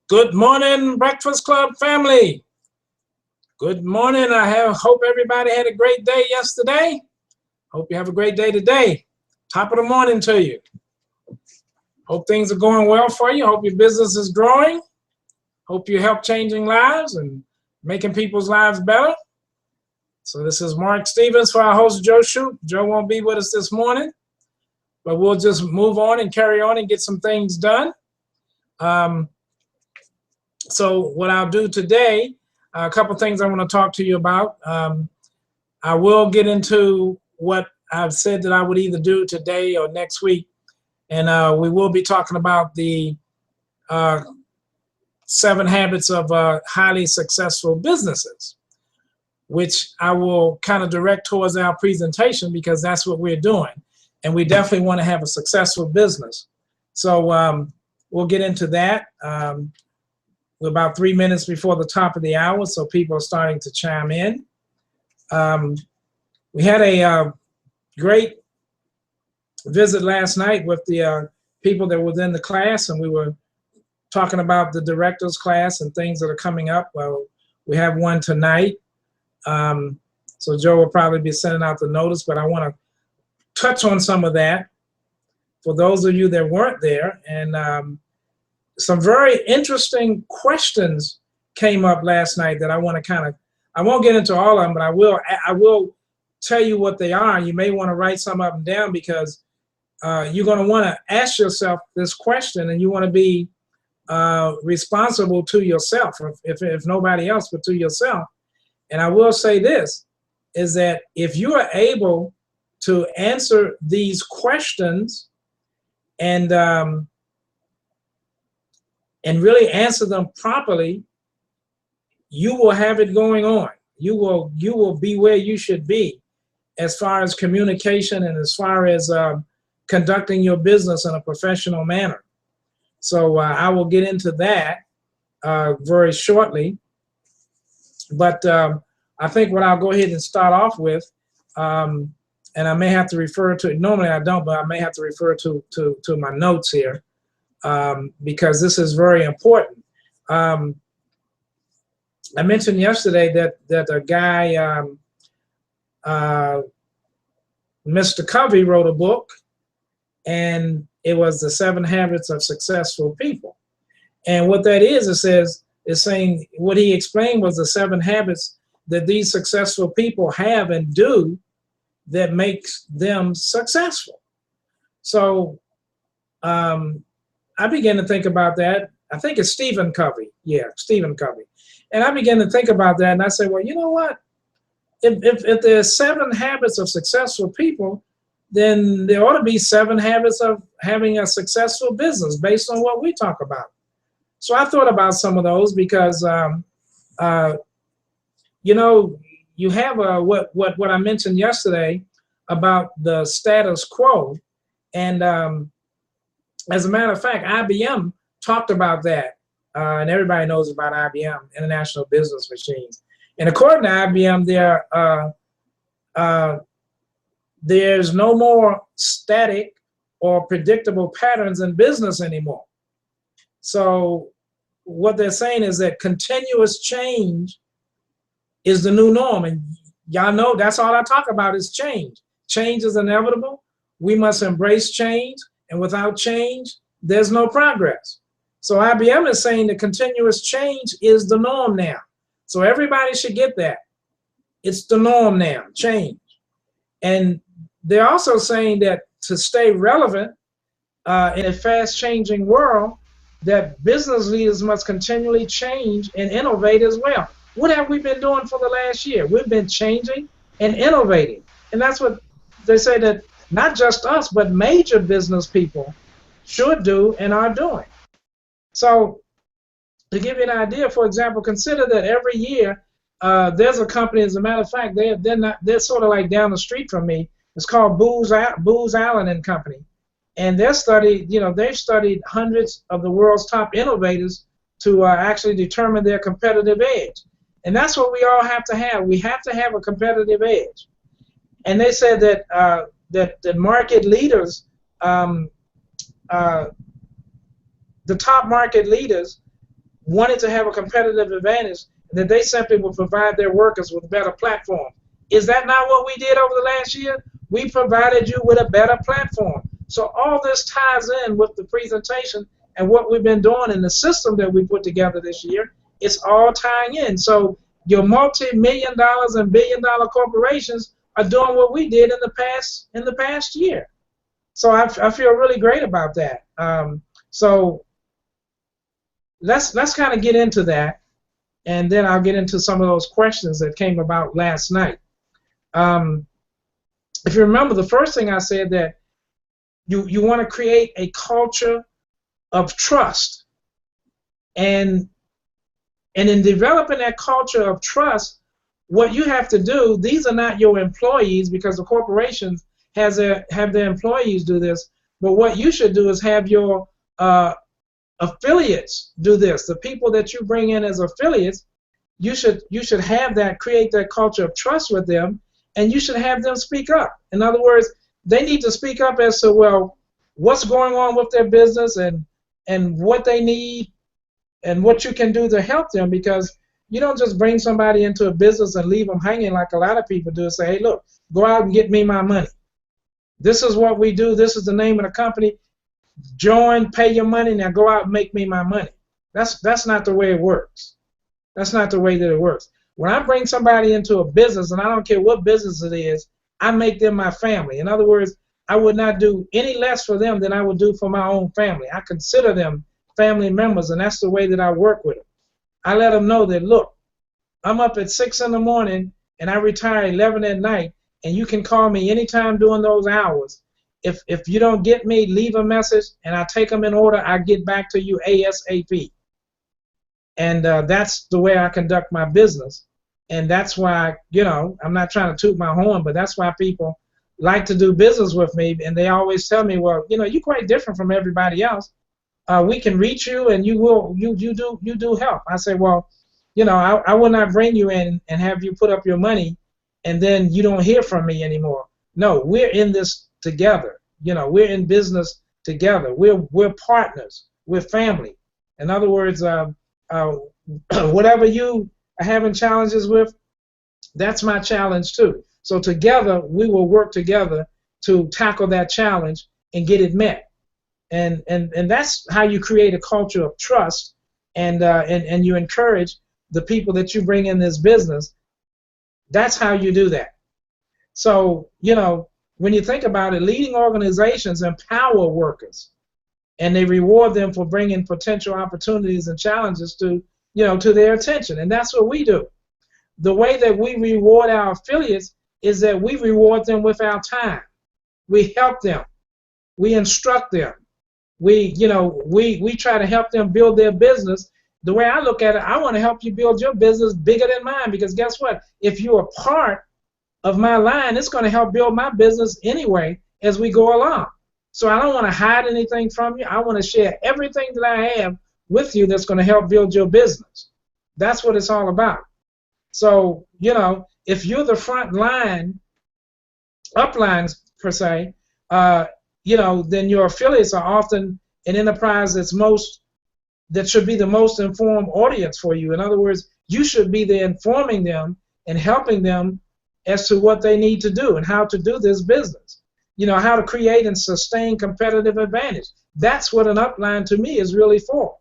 Good morning, Breakfast Club family. Good morning. Hope everybody had a great day yesterday. Hope you have a great day today. Top of the morning to you. Hope things are going well for you. Hope your business is growing. Hope you help changing lives and making people's lives better. So this is Mark Stevens for our host, Joe Shoup. Joe won't be with us this morning, but we'll just move on and carry on and get some things done. So what I'll do today, a couple things I want to talk to you about. I will get into what I've said that I would either do today or next week. And we will be talking about the 7 habits of highly successful businesses, which I will kind of direct towards our presentation because that's what we're doing. And we definitely want to have a successful business. So we'll get into that. We're about 3 minutes before the top of the hour, so people are starting to chime in. We had a great visit last night with the people that were in the class, and we were talking about the director's class and things that are coming up. Well, we have one tonight, so Joe will probably be sending out the notice, but I want to touch on some of that for those of you that weren't there. And some very interesting questions came up last night that I want to I won't get into all of them, but I will tell you what they are. You may want to write some of them down because you're going to want to ask yourself this question, and you want to be responsible to yourself, if nobody else, but to yourself. And I will say this, is that if you are able to answer these questions and really answer them properly, you will have it going on. You will be where you should be as far as communication and as far as conducting your business in a professional manner. So I will get into that very shortly. But I think what I'll go ahead and start off with, and I may have to refer to, normally I don't, but I may have to refer to my notes here. Because this is very important. I mentioned yesterday that a guy, Mr. Covey, wrote a book, and it was the 7 Habits of Successful People. And what that is, it's saying what he explained was the 7 habits that these successful people have and do that makes them successful. So I began to think about that. I think it's Stephen Covey. Yeah, Stephen Covey. And I began to think about that, and I said, well, you know what? If there's 7 habits of successful people, then there ought to be 7 habits of having a successful business based on what we talk about. So I thought about some of those because, you know, you have what I mentioned yesterday about the status quo, and as a matter of fact, IBM talked about that, and everybody knows about IBM, International Business Machines. And according to IBM, there's no more static or predictable patterns in business anymore. So what they're saying is that continuous change is the new norm. And y'all know that's all I talk about is change. Change is inevitable. We must embrace change. And without change, there's no progress. So IBM is saying that continuous change is the norm now. So everybody should get that. It's the norm now, change. And they're also saying that to stay relevant in a fast-changing world, that business leaders must continually change and innovate as well. What have we been doing for the last year? We've been changing and innovating. And that's what they say that not just us, but major business people should do and are doing. So to give you an idea, for example, consider that every year there's a company, as a matter of fact, they're sort of like down the street from me. It's called Booz Allen and Company. And they've studied hundreds of the world's top innovators to actually determine their competitive edge. And that's what we all have to have. We have to have a competitive edge. And they said that the market leaders, the top market leaders, wanted to have a competitive advantage, and that they simply will provide their workers with better platform. Is that not what we did over the last year? We provided you with a better platform. So all this ties in with the presentation and what we've been doing in the system that we put together this year. It's all tying in. So your multi-million dollars and billion-dollar corporations are doing what we did in the past year. So I feel really great about that. So let's kind of get into that, and then I'll get into some of those questions that came about last night. If you remember, the first thing I said that you want to create a culture of trust, and in developing that culture of trust, what you have to do, these are not your employees, because the corporations have their employees do this, but what you should do is have your affiliates do this. The people that you bring in as affiliates, you should have that, create that culture of trust with them, and you should have them speak up. In other words, they need to speak up as to, well, what's going on with their business and what they need and what you can do to help them, because you don't just bring somebody into a business and leave them hanging like a lot of people do and say, hey, look, go out and get me my money. This is what we do. This is the name of the company. Join, pay your money, now go out and make me my money. That's not the way it works. That's not the way that it works. When I bring somebody into a business, and I don't care what business it is, I make them my family. In other words, I would not do any less for them than I would do for my own family. I consider them family members, and that's the way that I work with them. I let them know that, look, I'm up at 6 in the morning and I retire 11 at night, and you can call me anytime during those hours. If you don't get me, leave a message, and I take them in order. I get back to you ASAP. And that's the way I conduct my business. And that's why, I'm not trying to toot my horn, but that's why people like to do business with me. And they always tell me, well, you're quite different from everybody else. We can reach you, and you do help. I say, well, I will not bring you in and have you put up your money, and then you don't hear from me anymore. No, we're in this together. We're in business together. We're partners. We're family. In other words, whatever you are having challenges with, that's my challenge too. So together, we will work together to tackle that challenge and get it met. And that's how you create a culture of trust, and you encourage the people that you bring in this business. That's how you do that. So, when you think about it, leading organizations empower workers, and they reward them for bringing potential opportunities and challenges to their attention. And that's what we do. The way that we reward our affiliates is that we reward them with our time. We help them. We instruct them. We try to help them build their business. The way I look at it, I want to help you build your business bigger than mine, because guess what? If you're a part of my line, it's going to help build my business anyway as we go along. So I don't want to hide anything from you. I want to share everything that I have with you that's going to help build your business. That's what it's all about. So, if you're the front line, uplines per se, then your affiliates are often an enterprise that should be the most informed audience for you. In other words, you should be there informing them and helping them as to what they need to do and how to do this business. How to create and sustain competitive advantage. That's what an upline to me is really for.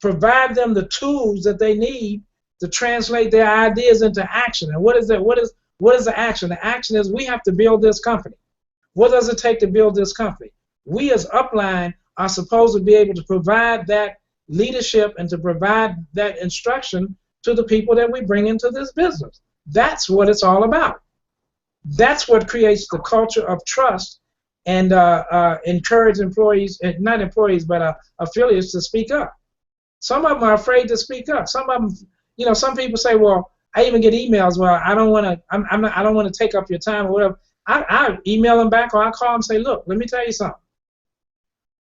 Provide them the tools that they need to translate their ideas into action. And what is that? What is the action? The action is we have to build this company. What does it take to build this company? We as upline are supposed to be able to provide that leadership and to provide that instruction to the people that we bring into this business. That's what it's all about. That's what creates the culture of trust and encourage employees, not employees, but affiliates to speak up. Some of them are afraid to speak up. Some of them, some people say, well, I even get emails, well, I don't want to, I don't want to take up your time or whatever. I email them back, or I call them and say, look, let me tell you something.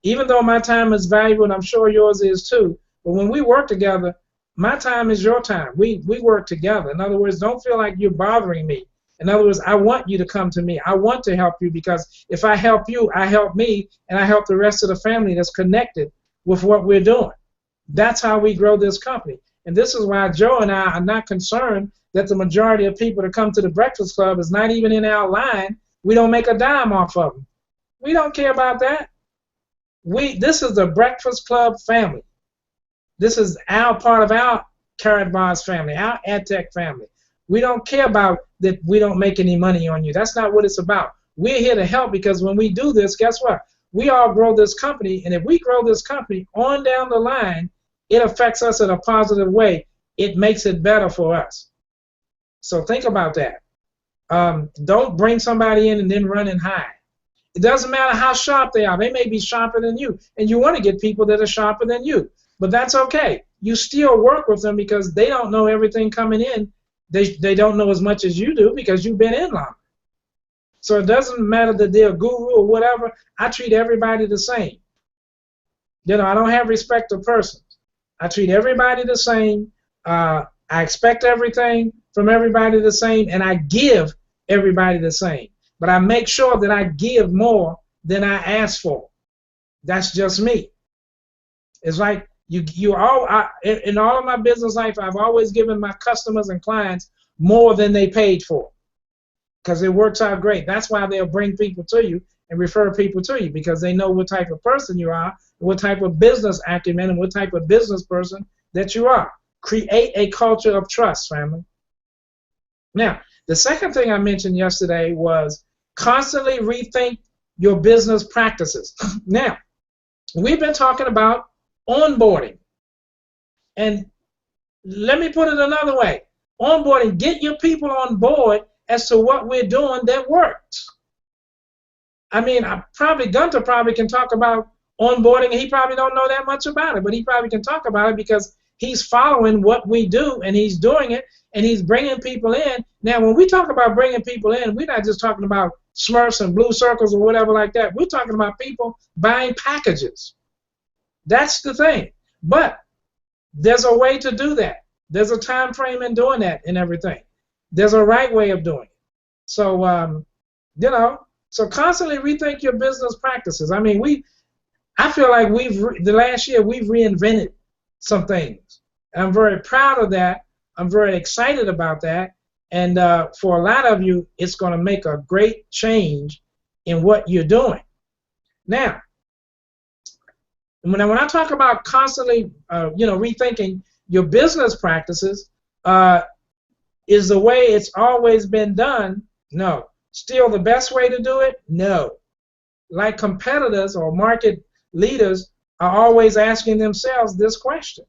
Even though my time is valuable, and I'm sure yours is too, but when we work together, my time is your time. We work together. In other words, don't feel like you're bothering me. In other words, I want you to come to me. I want to help you, because if I help you, I help me, and I help the rest of the family that's connected with what we're doing. That's how we grow this company. And this is why Joe and I are not concerned that the majority of people that come to the Breakfast Club is not even in our line. We don't make a dime off of them. We don't care about that. This is the Breakfast Club family. This is our part of our Karatbars family, our AdTech family. We don't care about that we don't make any money on you. That's not what it's about. We're here to help, because when we do this, guess what? We all grow this company, and if we grow this company on down the line, it affects us in a positive way. It makes it better for us. So think about that. Don't bring somebody in and then run and hide. It doesn't matter how sharp they are. They may be sharper than you, and you want to get people that are sharper than you. But that's okay. You still work with them because they don't know everything coming in. They don't know as much as you do because you've been in longer. So it doesn't matter that they're a guru or whatever. I treat everybody the same. You know, I don't have respect of persons. I treat everybody the same. I expect everything from everybody the same, and I give everybody the same. But I make sure that I give more than I ask for. That's just me. It's like in all of my business life, I've always given my customers and clients more than they paid for, because it works out great. That's why they'll bring people to you and refer people to you, because they know what type of person you are, what type of business acumen, and what type of business person that you are. Create a culture of trust, family. Now, the second thing I mentioned yesterday was constantly rethink your business practices. Now, we've been talking about onboarding. And let me put it another way. Onboarding, get your people on board as to what we're doing that works. I mean, Gunter probably can talk about onboarding, and he probably don't know that much about it, but he probably can talk about it because he's following what we do, and he's doing it, and he's bringing people in. Now, when we talk about bringing people in, we're not just talking about Smurfs and Blue Circles or whatever like that. We're talking about people buying packages. That's the thing. But there's a way to do that. There's a time frame in doing that and everything. There's a right way of doing it. So, you know, so constantly rethink your business practices. I mean, I feel like the last year we've reinvented some things. I'm very proud of that. I'm very excited about that. And for a lot of you, it's going to make a great change in what you're doing. Now, when I talk about constantly, rethinking your business practices, is the way it's always been done? No. Still the best way to do it? No. Like competitors or market leaders are always asking themselves this question.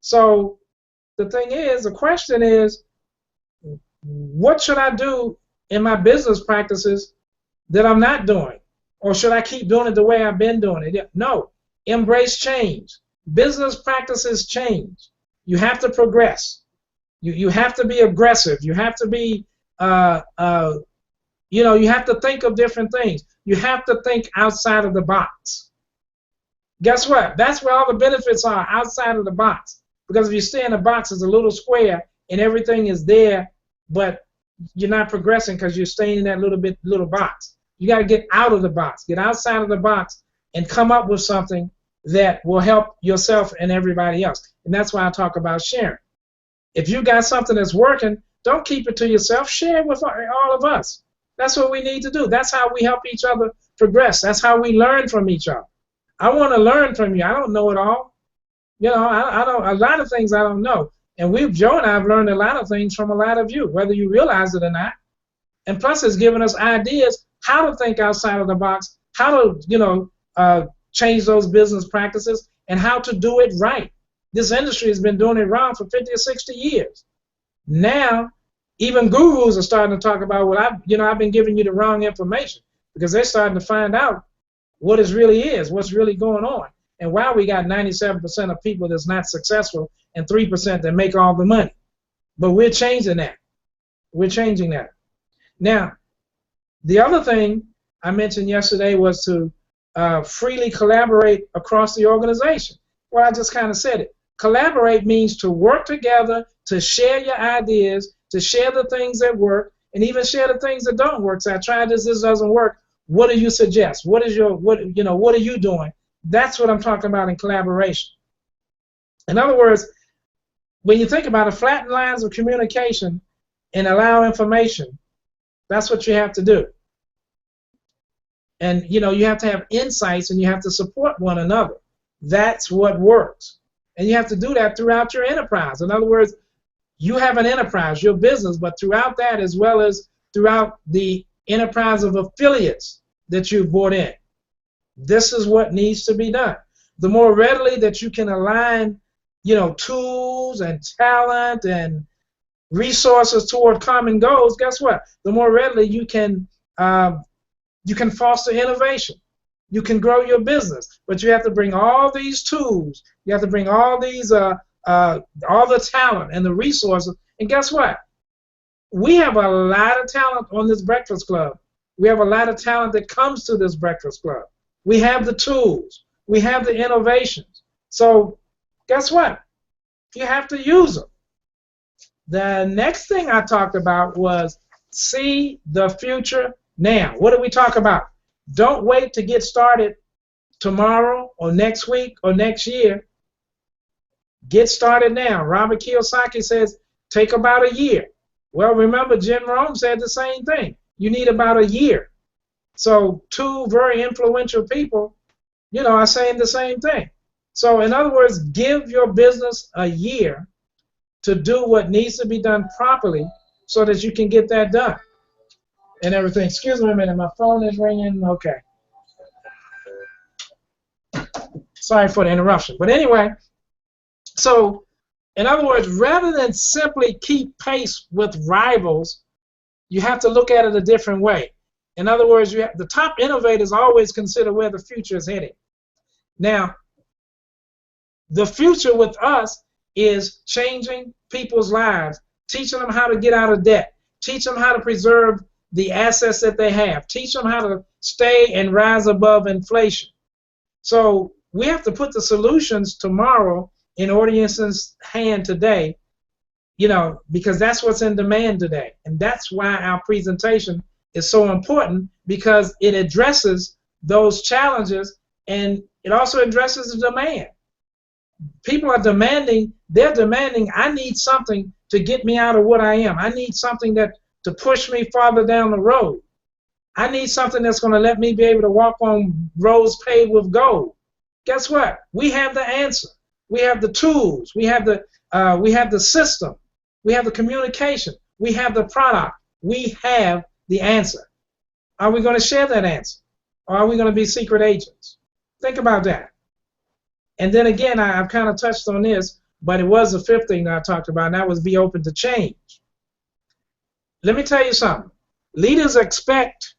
So the question is, what should I do in my business practices that I'm not doing? Or should I keep doing it the way I've been doing it? No. Embrace change. Business practices change. You have to progress. You have to be aggressive. You have to be, you have to think of different things. You have to think outside of the box. Guess what? That's where all the benefits are, outside of the box. Because if you stay in the box, it's a little square and everything is there, but you're not progressing because you're staying in that little box. You got to get out of the box, get outside of the box, and come up with something that will help yourself and everybody else. And that's why I talk about sharing. If you got something that's working, don't keep it to yourself. Share it with all of us. That's what we need to do. That's how we help each other progress. That's how we learn from each other. I want to learn from you. I don't know it all. You know, I don't. A lot of things I don't know. And Joe and I have learned a lot of things from a lot of you, whether you realize it or not. And plus, it's given us ideas how to think outside of the box, how to, change those business practices, and how to do it right. This industry has been doing it wrong for 50 or 60 years. Now, even gurus are starting to talk about, well, I've been giving you the wrong information, because they're starting to find out what it really is, what's really going on, and why we got 97% of people that's not successful and 3% that make all the money. But we're changing that. We're changing that. Now, the other thing I mentioned yesterday was to freely collaborate across the organization. Well, I just kind of said it. Collaborate means to work together, to share your ideas, to share the things that work, and even share the things that don't work. So I tried this doesn't work. What do you suggest? What are you doing? That's what I'm talking about in collaboration. In other words, when you think about it, flatten lines of communication and allow information. That's what you have to do. And you have to have insights and you have to support one another. That's what works. And you have to do that throughout your enterprise. In other words, you have an enterprise, your business, but throughout that, as well as throughout the enterprise of affiliates that you've brought in, this is what needs to be done. The more readily that you can align, tools and talent and resources toward common goals, guess what? The more readily you can foster innovation. You can grow your business, but you have to bring all these tools. You have to bring all these, all the talent and the resources. And guess what? We have a lot of talent on this Breakfast Club. We have a lot of talent that comes to this Breakfast Club. We have the tools. We have the innovations. So guess what? You have to use them. The next thing I talked about was see the future now. What did we talk about? Don't wait to get started tomorrow or next week or next year. Get started now. Robert Kiyosaki says take about a year. Well, remember, Jim Rohn said the same thing. You need about a year. So two very influential people, are saying the same thing. So in other words, give your business a year to do what needs to be done properly so that you can get that done and everything. Excuse me a minute, my phone is ringing. Okay. Sorry for the interruption. But anyway, so in other words, rather than simply keep pace with rivals, you have to look at it a different way. In other words, the top innovators always consider where the future is heading. Now, the future with us is changing people's lives, teaching them how to get out of debt, teach them how to preserve the assets that they have, teach them how to stay and rise above inflation. So we have to put the solutions tomorrow in audience's hand today, because that's what's in demand today. And that's why our presentation is so important, because it addresses those challenges and it also addresses the demand. People are demanding, I need something to get me out of what I am. I need something to push me farther down the road. I need something that's going to let me be able to walk on roads paved with gold. Guess what? We have the answer. We have the tools. We have the system. We have the communication. We have the product. We have the answer. Are we going to share that answer? Or are we going to be secret agents? Think about that. And then again, I've kind of touched on this, but it was the fifth thing that I talked about, and that was be open to change. Let me tell you something. Leaders expect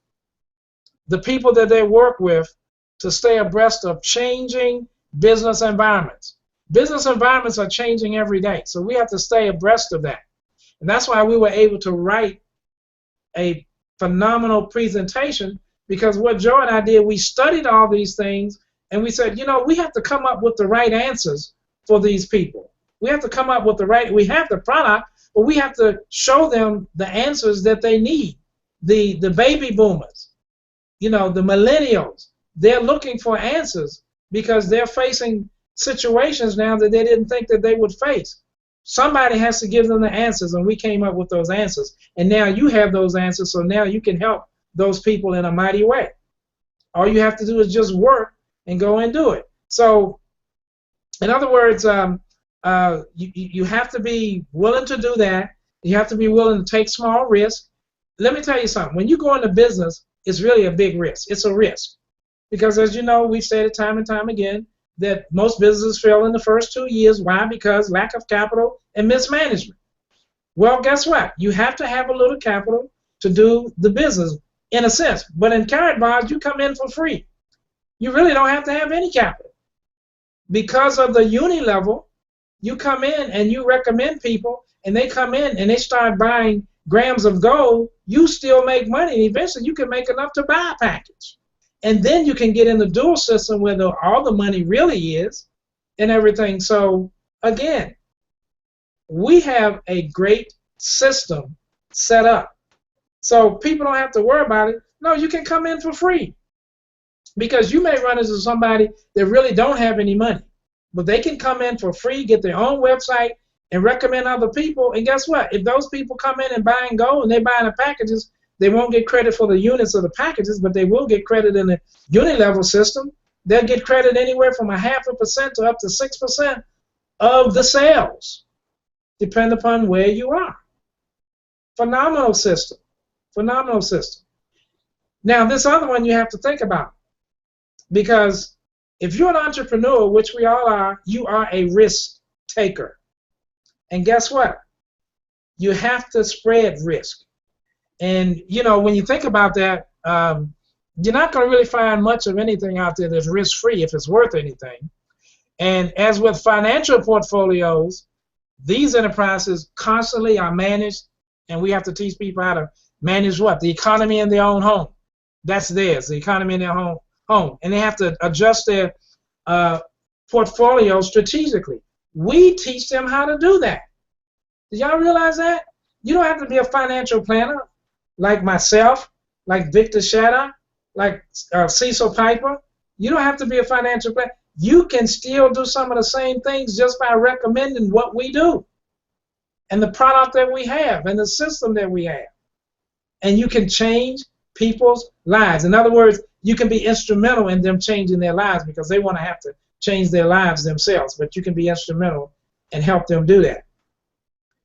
the people that they work with to stay abreast of changing business environments. Business environments are changing every day, so we have to stay abreast of that. And that's why we were able to write a phenomenal presentation, because what Joe and I did, we studied all these things, and we said, we have to come up with the right answers for these people. We have to come up with we have the product, but we have to show them the answers that they need. The baby boomers, the millennials, they're looking for answers because they're facing situations now that they didn't think that they would face. Somebody has to give them the answers, and we came up with those answers. And now you have those answers, so now you can help those people in a mighty way. All you have to do is just work and go and do it. So, in other words, you have to be willing to do that. You have to be willing to take small risks. Let me tell you something. When you go into business, it's really a big risk. It's a risk. Because as you know, we've said it time and time again, that most businesses fail in the first 2 years. Why? Because lack of capital and mismanagement. Well, guess what? You have to have a little capital to do the business, in a sense. But in Karatbars, you come in for free. You really don't have to have any capital. Because of the uni level, you come in and you recommend people, and they come in and they start buying grams of gold, you still make money, and eventually you can make enough to buy a package. And then you can get in the dual system where all the money really is and everything. So again, we have a great system set up. So people don't have to worry about it. No, you can come in for free. Because you may run into somebody that really don't have any money. but they can come in for free, get their own website, and recommend other people. And guess what? If those people come in and buy and go, and they're buying the packages, they won't get credit for the units of the packages, but they will get credit in the unit level system. They'll get credit anywhere from 0.5% to up to 6% of the sales, depending upon where you are. Phenomenal system. Phenomenal system. Now, this other one you have to think about, because if you're an entrepreneur, which we all are, you are a risk taker. And guess what? You have to spread risk. And, you know, when you think about that, you're not going to really find much of anything out there that's risk-free if it's worth anything. And as with financial portfolios, these enterprises constantly are managed, and we have to teach people how to manage what? The economy in their own home. That's theirs, the economy in their home. And they have to adjust their portfolio strategically. We teach them how to do that. Did y'all realize that? You don't have to be a financial planner like myself, like Victor Shatter, like Cecil Piper. You don't have to be a financial planner. You can still do some of the same things just by recommending what we do and the product that we have and the system that we have. And you can change people's lives. In other words, you can be instrumental in them changing their lives, because they want to have to change their lives themselves, but you can be instrumental and help them do that.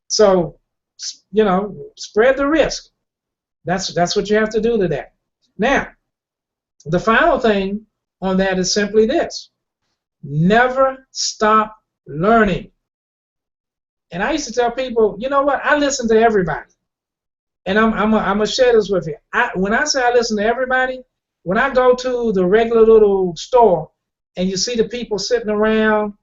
So, you know, spread the risk. That's what you have to do to that. Now, the final thing on that is simply this: never stop learning. And I used to tell people, you know what? I listen to everybody. And I'm gonna share this with you. When I say I listen to everybody, when I go to the regular little store and you see the people sitting around,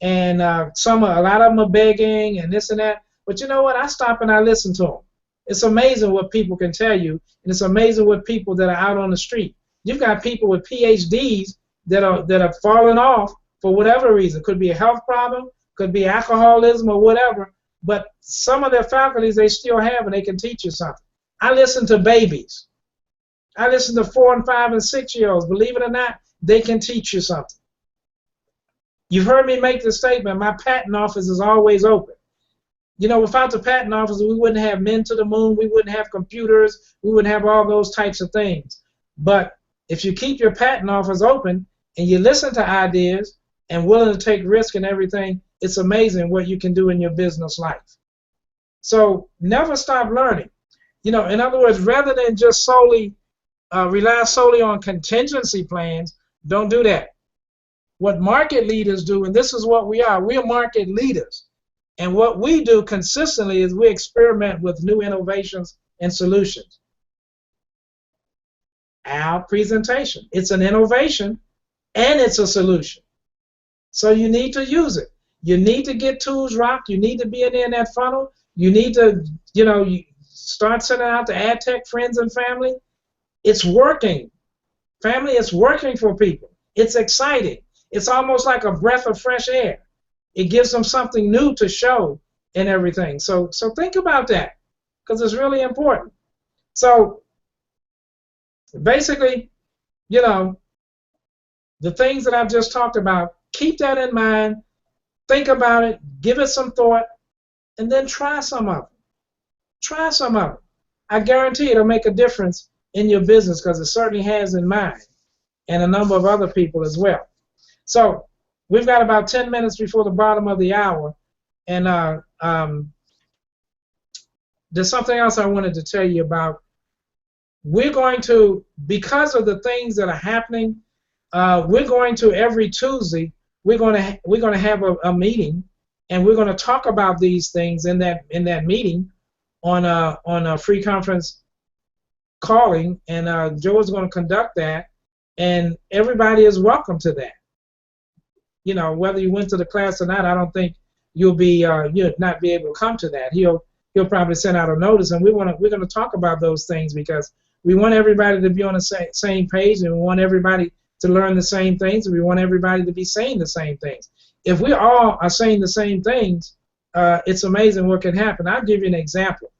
and a lot of them are begging and this and that, but you know what? I stop and I listen to them. It's amazing what people can tell you, and it's amazing what people that are out on the street. You've got people with PhDs that are falling off for whatever reason. Could be a health problem, could be alcoholism or whatever, but some of their faculties they still have, and they can teach you something. I listen to babies. I listen to 4 and 5 and 6-year-olds. Believe it or not, they can teach you something. You've heard me make the statement, my patent office is always open. You know, without the patent office, we wouldn't have Men to the Moon, we wouldn't have computers, we wouldn't have all those types of things. But if you keep your patent office open and you listen to ideas and willing to take risk and everything, it's amazing what you can do in your business life. So never stop learning. You know, in other words, rather than just rely solely on contingency plans, don't do that. What market leaders do, and this is what we are market leaders. And what we do consistently is we experiment with new innovations and solutions. Our presentation, it's an innovation and it's a solution. So you need to use it. You need to get tools rocked. You need to be in that funnel. You need to, you know, you start sending out to ad tech friends and family. It's working. Family, it's working for people. It's exciting. It's almost like a breath of fresh air. It gives them something new to show and everything. So think about that, because it's really important. So basically, you know, the things that I've just talked about, keep that in mind. Think about it. Give it some thought. And then try some of it. Try some of it. I guarantee it'll make a difference in your business, because it certainly has in mine, and a number of other people as well. So we've got about 10 minutes before the bottom of the hour, and there's something else I wanted to tell you about. We're going to, because of the things that are happening, we're going to every Tuesday, we're going to have a meeting, and we're going to talk about these things in that meeting on a free conference calling, and Joe is going to conduct that, and everybody is welcome to that. You know, whether you went to the class or not, I don't think you'll not be able to come to that. He'll probably send out a notice, and we're going to talk about those things, because we want everybody to be on the same page, and we want everybody to learn the same things, and we want everybody to be saying the same things. If we all are saying the same things, it's amazing what can happen. I'll give you an example.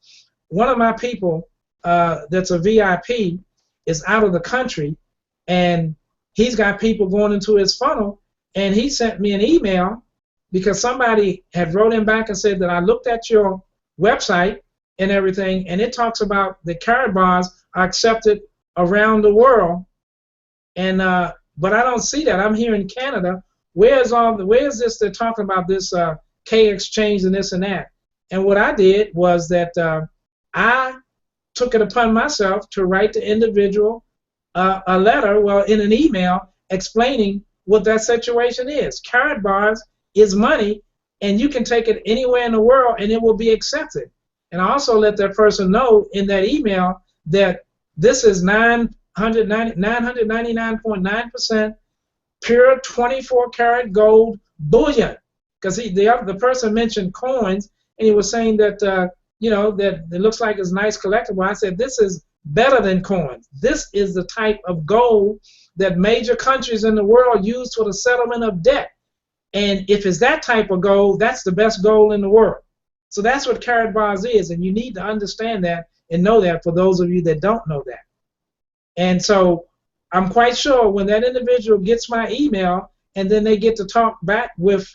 One of my people that's a VIP is out of the country, and he's got people going into his funnel, and he sent me an email because somebody had wrote him back and said that I looked at your website and everything, and it talks about the Karatbars are accepted around the world, and but I don't see that. I'm here in Canada. Where's this? They're talking about this K exchange and this and that. And what I did was that I took it upon myself to write the individual a letter, well, in an email, explaining what that situation is. Karatbars is money, and you can take it anywhere in the world, and it will be accepted. And I also let that person know in that email that this is 999.9% pure 24-karat gold bullion. Because the person mentioned coins, and he was saying that that it looks like it's nice collectible. I said this is better than coins. This is the type of gold that major countries in the world use for the settlement of debt. And if it's that type of gold, that's the best gold in the world. So that's what Karatbars is, and you need to understand that and know that for those of you that don't know that. And so I'm quite sure when that individual gets my email and then they get to talk back with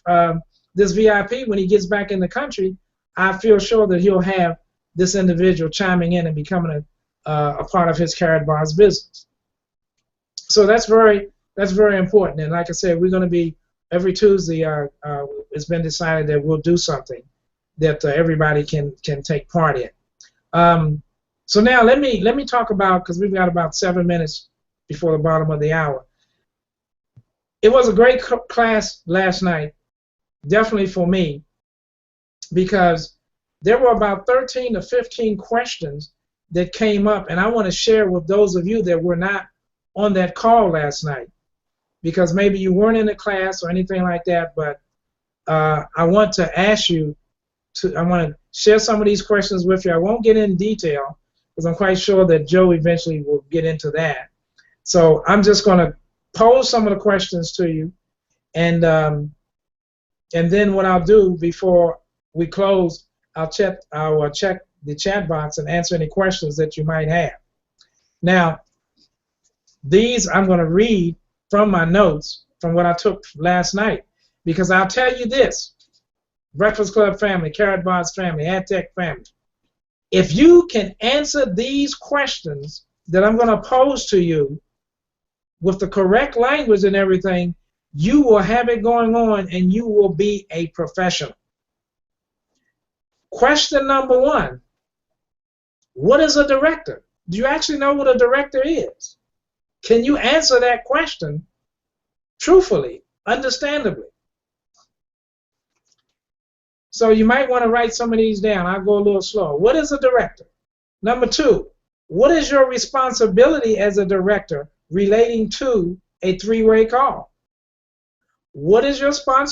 this VIP when he gets back in the country, I feel sure that he'll have this individual chiming in and becoming a part of his Karatbars business. So that's very important. And like I said, we're going to be every Tuesday. It's been decided that we'll do something that everybody can take part in. So now let me talk about, because we've got about 7 minutes before the bottom of the hour. It was a great class last night, definitely for me, because there were about 13 to 15 questions that came up, and I want to share with those of you that were not on that call last night, because maybe you weren't in the class or anything like that, but I want to ask you I want to share some of these questions with you. I won't get in detail because I'm quite sure that Joe eventually will get into that. So I'm just going to pose some of the questions to you, and then what I'll do before we close, I'll check the chat box and answer any questions that you might have. Now, these I'm going to read from my notes from what I took last night, because I'll tell you this, Breakfast Club family, Karatbars family, AdTech family, if you can answer these questions that I'm going to pose to you with the correct language and everything, you will have it going on and you will be a professional. Question number 1, what is a director? Do you actually know what a director is? Can you answer that question truthfully, understandably? So you might want to write some of these down. I'll go a little slower. What is a director? Number 2, what is your responsibility as a director relating to a three-way call? What is your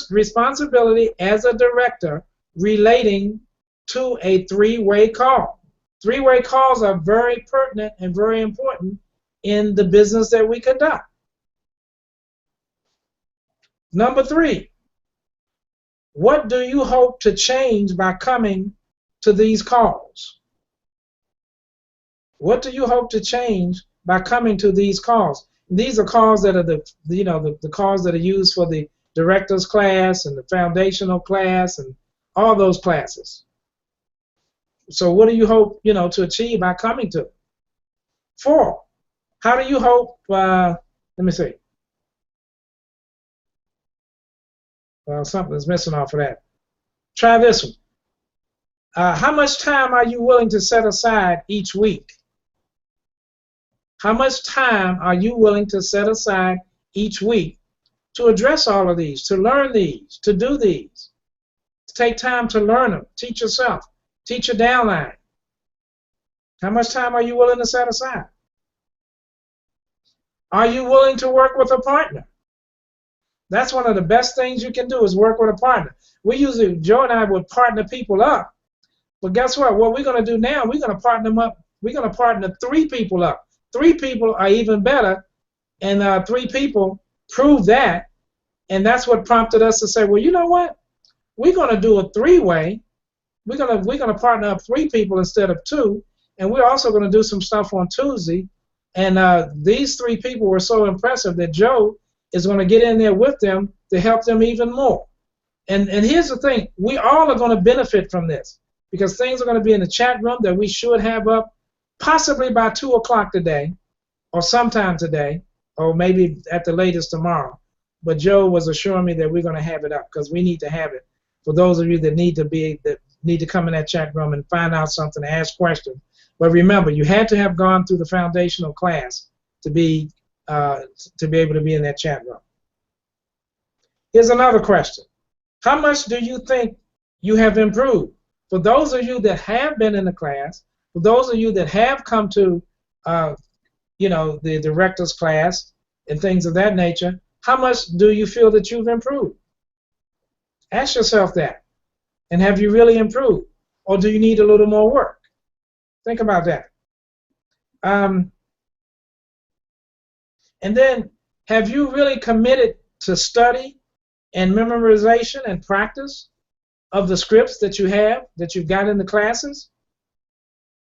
responsibility as a director relating to a three-way call? Three-way calls are very pertinent and very important in the business that we conduct. Number 3, what do you hope to change by coming to these calls? What do you hope to change by coming to these calls? These are calls that are the calls that are used for the director's class and the foundational class and all those classes. So what do you hope to achieve by coming to it? 4, how do you hope? Let me see. Well, something's missing off of that. Try this one. How much time are you willing to set aside each week? How much time are you willing to set aside each week to address all of these, to learn these, to do these, to take time to learn them, teach yourself, teach your downline? How much time are you willing to set aside? Are you willing to work with a partner? That's one of the best things you can do, is work with a partner. Joe and I would partner people up. But guess what? What we're going to do now, we're going to partner them up. We're going to partner 3 people up. 3 people are even better, and 3 people prove that. And that's what prompted us to say, well, you know what? We're going to do a 3-way. We're going to partner up 3 people instead of 2. And we're also going to do some stuff on Tuesday. And these 3 people were so impressive that Joe, is going to get in there with them to help them even more. And here's the thing, we all are going to benefit from this, because things are going to be in the chat room that we should have up possibly by 2 o'clock today, or sometime today, or maybe at the latest tomorrow. But Joe was assuring me that we're going to have it up, because we need to have it for those of you that need to come in that chat room and find out something, ask questions. But remember, you had to have gone through the foundational class to be able to be in that chat room. Here's another question. How much do you think you have improved? For those of you that have been in the class, for those of you that have come to the director's class and things of that nature, how much do you feel that you've improved? Ask yourself that. And have you really improved? Or do you need a little more work? Think about that. And then, have you really committed to study and memorization and practice of the scripts that you've got in the classes?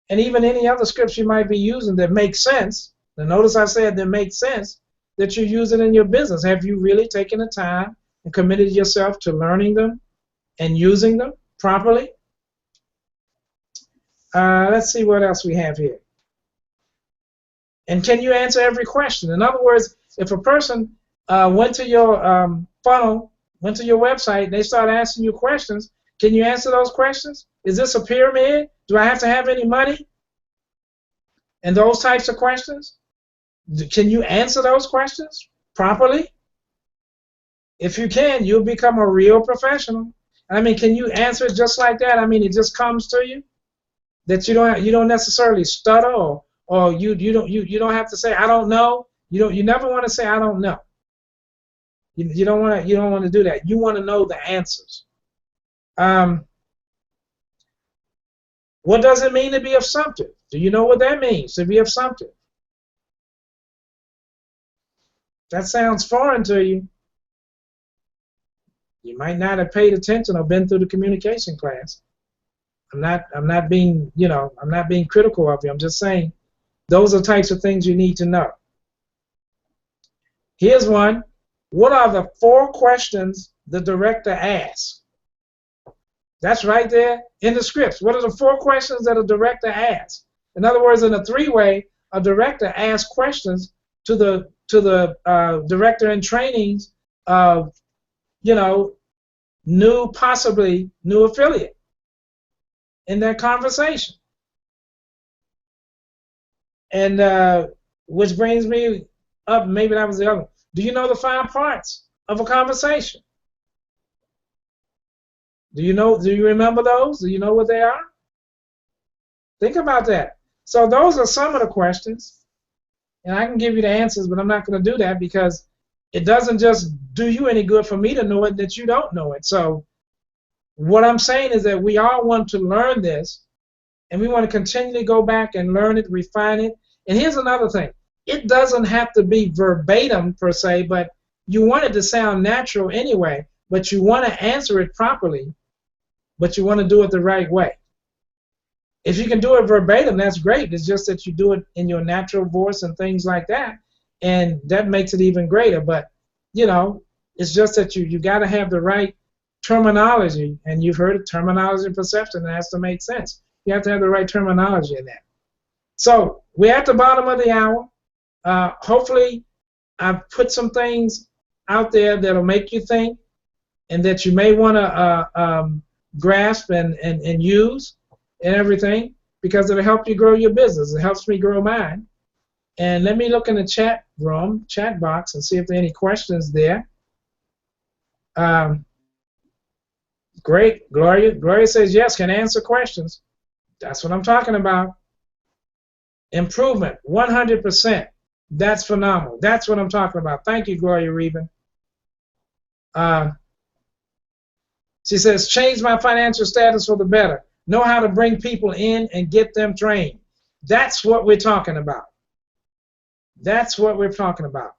And even any other scripts you might be using that make sense. Now notice I said that make sense, that you use it in your business. Have you really taken the time and committed yourself to learning them and using them properly? Let's see what else we have here. And can you answer every question? In other words, if a person went to your funnel, went to your website, and they start asking you questions, can you answer those questions? Is this a pyramid? Do I have to have any money? And those types of questions. Can you answer those questions properly? If you can, you'll become a real professional. I mean, can you answer it just like that? I mean, it just comes to you, that you don't necessarily stutter, or you don't have to say I don't know. You never want to say I don't know. You don't want to do that. You want to know the answers. What does it mean to be assumptive? Do you know what that means, to be assumptive? That sounds foreign to you. You might not have paid attention or been through the communication class. I'm not being critical of you. I'm just saying those are types of things you need to know. Here's one. What are the 4 questions the director asks? That's right there in the scripts. What are the 4 questions that a director asks? In other words, in a 3-way, a director asks questions to the director in trainings of, possibly new affiliate in that conversation. And which brings me up, maybe that was the other one. Do you know the 5 parts of a conversation? Do you remember those? Do you know what they are? Think about that. So those are some of the questions. And I can give you the answers, but I'm not going to do that, because it doesn't just do you any good for me to know it that you don't know it. So what I'm saying is that we all want to learn this, and we want to continually go back and learn it, refine it. And here's another thing. It doesn't have to be verbatim per se, but you want it to sound natural anyway, but you want to answer it properly, but you want to do it the right way. If you can do it verbatim, that's great. It's just that you do it in your natural voice and things like that, and that makes it even greater. But, it's just that you got to have the right terminology, and you've heard of terminology and perception, and it has to make sense. You have to have the right terminology in that. So we're at the bottom of the hour. Hopefully, I've put some things out there that'll make you think, and that you may want to grasp and use and everything, because it'll help you grow your business. It helps me grow mine. And let me look in the chat box, and see if there are any questions there. Great, Gloria. Gloria says, yes, can answer questions. That's what I'm talking about. Improvement, 100%. That's phenomenal. That's what I'm talking about. Thank you, Gloria Reben. She says, change my financial status for the better. Know how to bring people in and get them trained. That's what we're talking about. That's what we're talking about.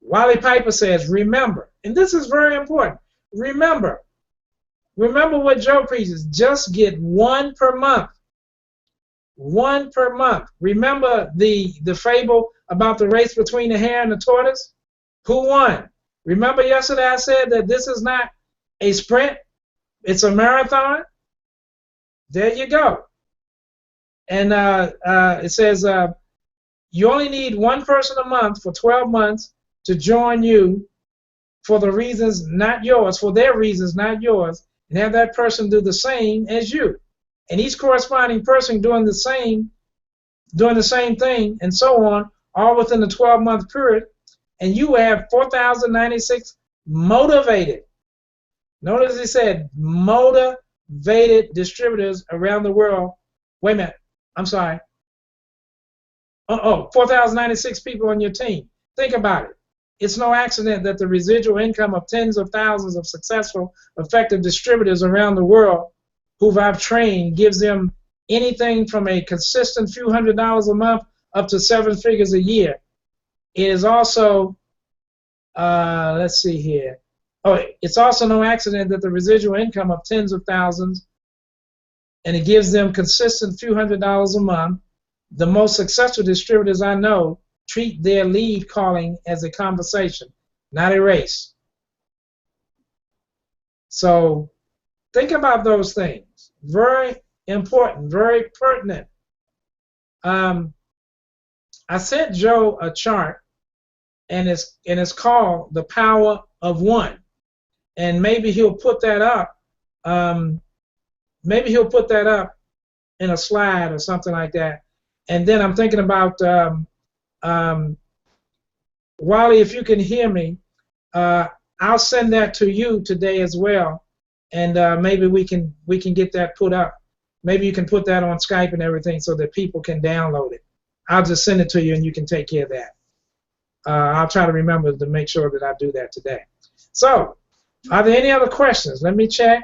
Wally Piper says, remember, and this is very important, remember what Joe preaches, just get 1 per month. One per month. Remember the fable about the race between the hare and the tortoise? Who won? Remember yesterday I said that this is not a sprint, it's a marathon? There you go. And it says you only need one person a month for 12 months to join you for the reasons not yours, for their reasons not yours, and have that person do the same as you. And each corresponding person doing the same thing, and so on, all within the 12-month period, and you have 4,096 motivated. Notice he said motivated distributors around the world. Wait a minute. I'm sorry. 4,096 people on your team. Think about it. It's no accident that the residual income of tens of thousands of successful, effective distributors around the world who I've trained gives them anything from a consistent few $100s a month up to 7 figures a year. It is also, let's see here. Oh, it's also no accident that the residual income of tens of thousands, and it gives them consistent few $100s a month. The most successful distributors I know treat their lead calling as a conversation, not a race. So think about those things. Very important, very pertinent. I sent Joe a chart, and it's called The Power of One. And maybe he'll put that up. Maybe he'll put that up in a slide or something like that. And then I'm thinking about Wally, if you can hear me, I'll send that to you today as well, and maybe we can get that put up. Maybe you can put that on Skype and everything so that people can download it. I'll just send it to you, and you can take care of that. I'll try to remember to make sure that I do that today. So, are there any other questions? Let me check.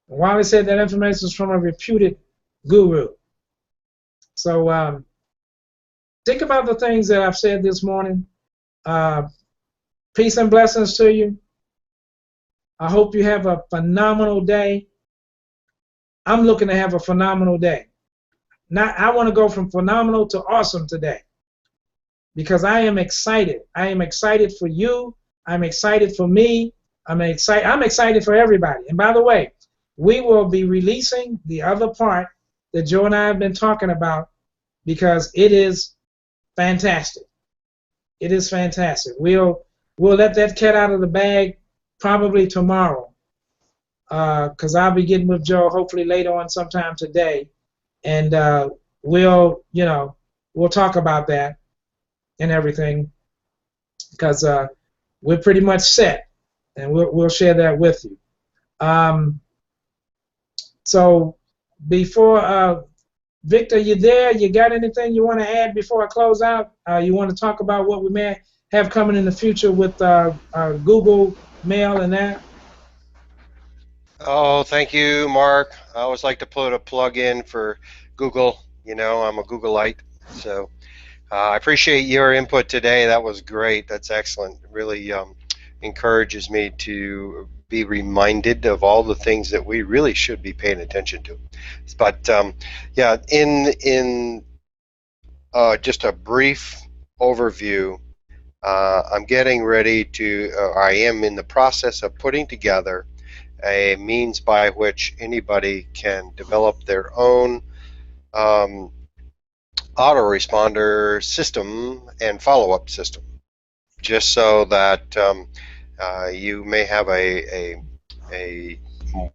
Wally said that information is from a reputed guru. So think about the things that I've said this morning. Peace and blessings to you. I hope you have a phenomenal day. I'm looking to have a phenomenal day. Now, I want to go from phenomenal to awesome today because I am excited. I am excited for you. I'm excited for me. I'm excited for everybody. And by the way, we will be releasing the other part that Joe and I have been talking about because it is fantastic. It is fantastic. We'll let that cat out of the bag probably tomorrow because I'll be getting with Joe hopefully later on sometime today, and we'll talk about that and everything because we're pretty much set, and we'll share that with you. So before, Victor, you there? You got anything you want to add before I close out? You want to talk about what we may have coming in the future with Google Mail and that? Oh, thank you, Mark. I always like to put a plug in for Google. You know, I'm a Googleite, so I appreciate your input today. That was great. That's excellent. It really encourages me to be reminded of all the things that we really should be paying attention to. But yeah, in just a brief overview, I'm getting ready to, I am in the process of putting together a means by which anybody can develop their own autoresponder system and follow-up system, just so that you may have a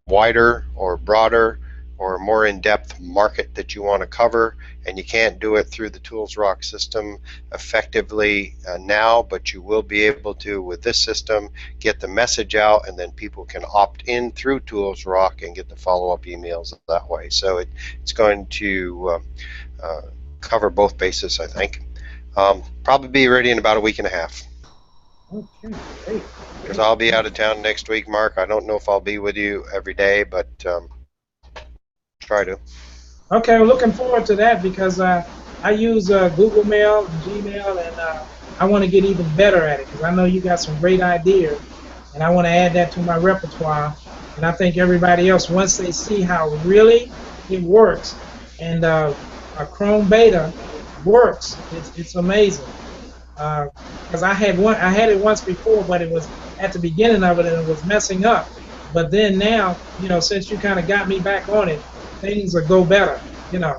wider or broader or more in-depth market that you want to cover, and you can't do it through the ToolsRock system effectively now, but you will be able to with this system get the message out, and then people can opt in through ToolsRock and get the follow-up emails that way. So it's going to cover both bases, I think. Probably be ready in about a week and a half. Okay, great. Because I'll be out of town next week, Mark. I don't know if I'll be with you every day, but try to. Okay, we're looking forward to that because I use Google Mail and Gmail, and I want to get even better at it because I know you got some great ideas, and I want to add that to my repertoire And I think everybody else, once they see how really it works, and a Chrome Beta works, it's amazing. Because I had it once before, but it was at the beginning of it and it was messing up. But then now, since you kind of got me back on it, things will go better. You know,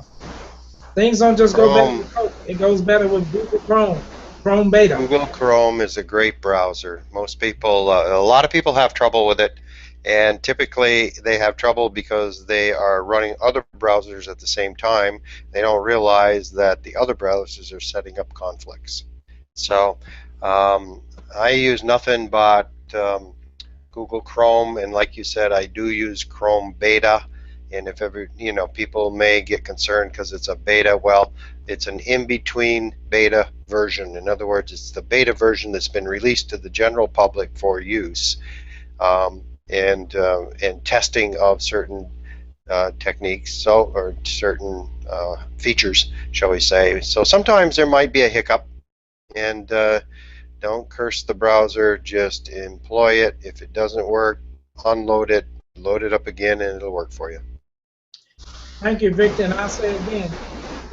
things don't just go better Chrome, with Coke. It goes better with Google Chrome, Chrome Beta. Google Chrome is a great browser. Most people, a lot of people have trouble with it, and typically they have trouble because they are running other browsers at the same time. They don't realize that the other browsers are setting up conflicts. So I use nothing but Google Chrome, and like you said, I do use Chrome Beta. And if ever, people may get concerned because it's a beta. Well, it's an in-between beta version. In other words, it's the beta version that's been released to the general public for use, and testing of certain techniques, or certain features, shall we say. So sometimes there might be a hiccup, and don't curse the browser. Just employ it. If it doesn't work, unload it, load it up again, and it'll work for you. Thank you, Victor. And I'll say again,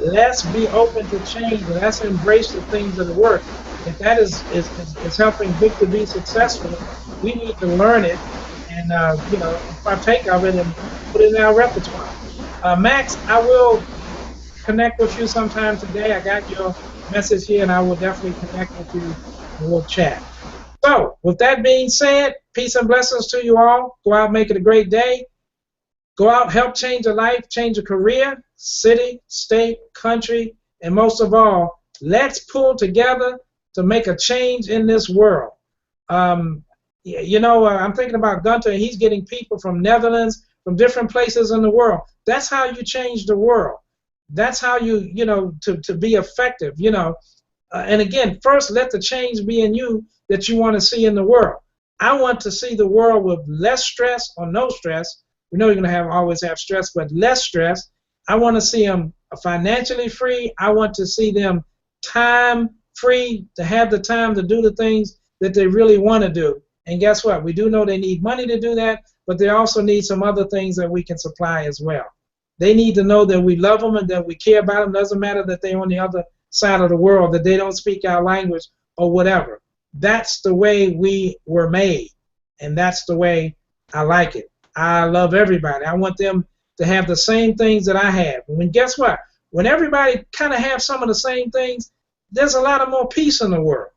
let's be open to change. Let's embrace the things that work. If that is helping Victor be successful, we need to learn it and partake of it and put it in our repertoire. Max, I will connect with you sometime today. I got your message here, and I will definitely connect with you and we'll chat. So, with that being said, peace and blessings to you all. Go out, make it a great day. Go out, help change a life, change a career, city, state, country, and most of all, let's pull together to make a change in this world. I'm thinking about Gunter, and he's getting people from Netherlands, from different places in the world. That's how you change the world. That's how to be effective, and again, first let the change be in you that you want to see in the world. I want to see the world with less stress or no stress. We know you're going to always have stress, but less stress. I want to see them financially free. I want to see them time free, to have the time to do the things that they really want to do. And guess what? We do know they need money to do that, but they also need some other things that we can supply as well. They need to know that we love them and that we care about them. Doesn't matter that they're on the other side of the world, that they don't speak our language or whatever. That's the way we were made, and that's the way I like it. I love everybody. I want them to have the same things that I have. And guess what? When everybody kind of have some of the same things, there's a lot of more peace in the world.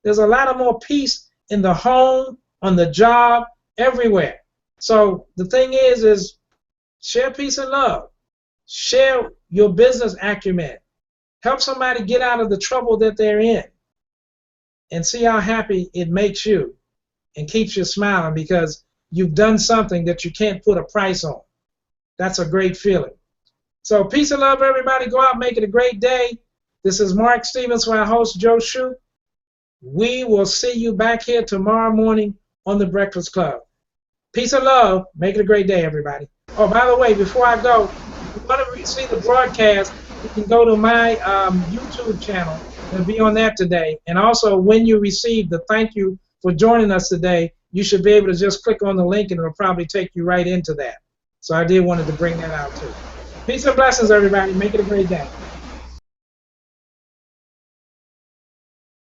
There's a lot of more peace in the home, on the job, everywhere. So the thing is share peace and love. Share your business acumen. Help somebody get out of the trouble that they're in. And see how happy it makes you and keeps you smiling because you've done something that you can't put a price on. That's a great feeling. So peace and love, everybody. Go out, make it a great day. This is Mark Stevens, our host, Joe Shute. We will see you back here tomorrow morning on The Breakfast Club. Peace and love. Make it a great day, everybody. Oh, by the way, before I go, if you want to see the broadcast, you can go to my YouTube channel and be on that today. And also, when you receive the thank you for joining us today, you should be able to just click on the link and it'll probably take you right into that. So I did wanted to bring that out too. Peace and blessings, everybody. Make it a great day.